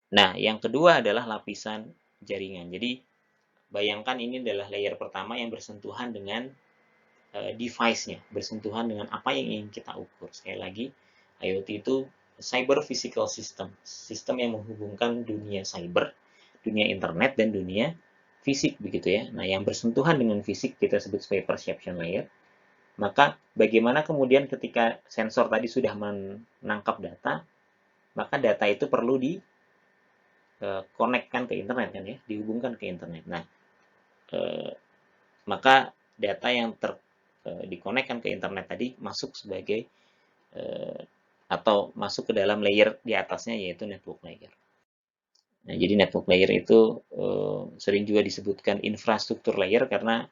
Nah, yang kedua adalah lapisan jaringan. Jadi, bayangkan ini adalah layer pertama yang bersentuhan dengan device-nya, bersentuhan dengan apa yang ingin kita ukur. Sekali lagi, IoT itu cyber physical system, sistem yang menghubungkan dunia cyber, dunia internet, dan dunia fisik begitu ya. Nah, yang bersentuhan dengan fisik kita sebut sebagai perception layer. Maka bagaimana kemudian ketika sensor tadi sudah menangkap data, maka data itu perlu dikonekkan ke internet kan ya, dihubungkan ke internet. Nah, eh, maka data yang dikonekkan ke internet tadi masuk sebagai atau masuk ke dalam layer di atasnya yaitu network layer. Nah, jadi network layer itu sering juga disebutkan infrastruktur layer karena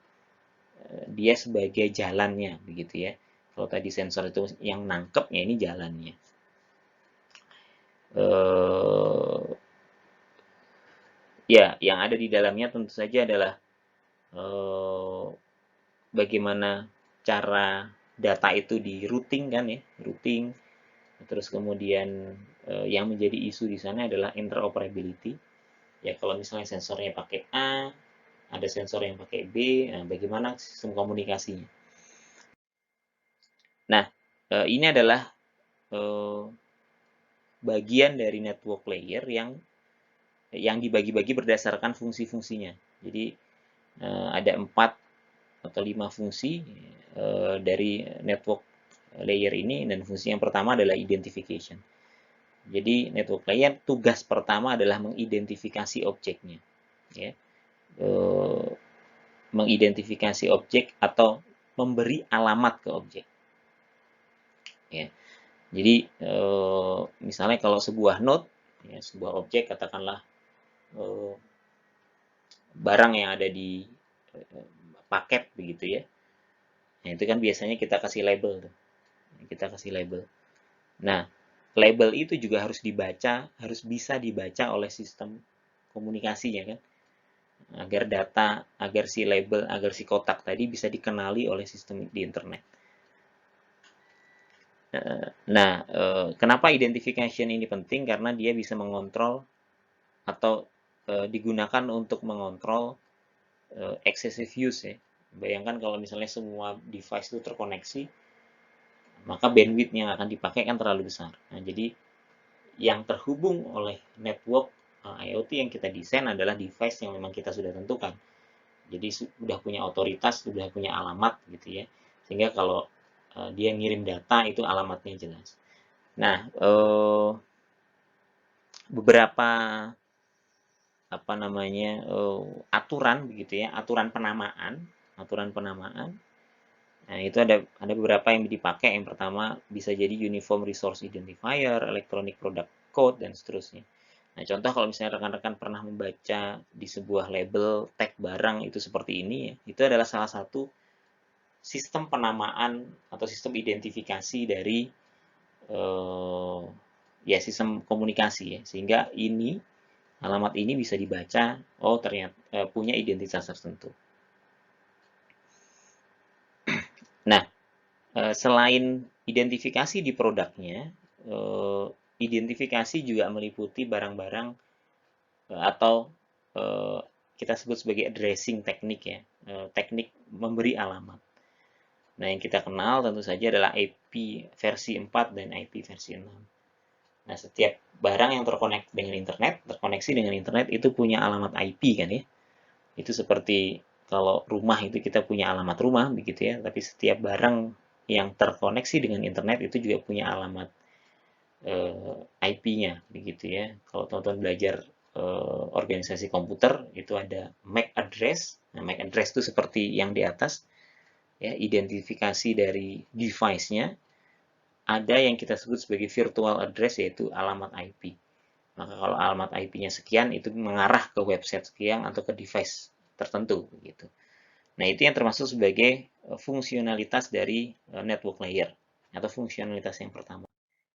dia sebagai jalannya begitu ya. Kalau tadi sensor itu yang nangkep ya ini jalannya. Ya, yang ada di dalamnya tentu saja adalah bagaimana cara data itu di routing kan ya, routing. Terus kemudian yang menjadi isu di sana adalah interoperability. Ya kalau misalnya sensornya pakai A, ada sensor yang pakai B, nah bagaimana sistem komunikasinya. Nah, ini adalah bagian dari network layer yang dibagi-bagi berdasarkan fungsi-fungsinya. Jadi ada 4 atau 5 fungsi dari network layer ini, dan fungsi yang pertama adalah identification. Jadi network layer tugas pertama adalah mengidentifikasi objeknya, ya. Mengidentifikasi objek atau memberi alamat ke objek. Ya. Jadi misalnya kalau sebuah node, ya, sebuah objek katakanlah barang yang ada di paket begitu ya. Nah, itu kan biasanya kita kasih label tuh. Kita kasih label. Nah, label itu juga harus dibaca, harus bisa dibaca oleh sistem komunikasinya kan. Agar si label, agar si kotak tadi bisa dikenali oleh sistem di internet. Nah, kenapa identification ini penting? Karena dia bisa mengontrol atau digunakan untuk mengontrol excessive use ya. Bayangkan kalau misalnya semua device itu terkoneksi, maka bandwidth yang akan dipakai kan terlalu besar. Nah, jadi yang terhubung oleh network IoT yang kita desain adalah device yang memang kita sudah tentukan. Jadi sudah punya otoritas, sudah punya alamat gitu ya. Sehingga kalau dia ngirim data itu alamatnya jelas. Nah, beberapa apa namanya aturan begitu ya, aturan penamaan. Nah, itu ada beberapa yang dipakai. Yang pertama bisa jadi Uniform Resource Identifier, Electronic Product Code, dan seterusnya. Nah, contoh kalau misalnya rekan-rekan pernah membaca di sebuah label tag barang itu seperti ini ya, itu adalah salah satu sistem penamaan atau sistem identifikasi dari ya sistem komunikasi ya, sehingga alamat ini bisa dibaca, oh ternyata punya identitas tertentu. Nah, selain identifikasi di produknya, identifikasi juga meliputi barang-barang atau kita sebut sebagai addressing teknik ya, teknik memberi alamat. Nah, yang kita kenal tentu saja adalah IP versi 4 dan IP versi 6. Nah, setiap barang yang terkoneksi dengan internet itu punya alamat IP kan ya. Itu seperti kalau rumah itu kita punya alamat rumah begitu ya, tapi setiap barang yang terkoneksi dengan internet itu juga punya alamat IP-nya begitu ya. Kalau teman-teman belajar organisasi komputer itu ada MAC address. Nah, MAC address itu seperti yang di atas ya, identifikasi dari device-nya. Ada yang kita sebut sebagai virtual address yaitu alamat IP. Maka kalau alamat IP-nya sekian itu mengarah ke website sekian atau ke device tertentu gitu. Nah, itu yang termasuk sebagai fungsionalitas dari network layer atau fungsionalitas yang pertama.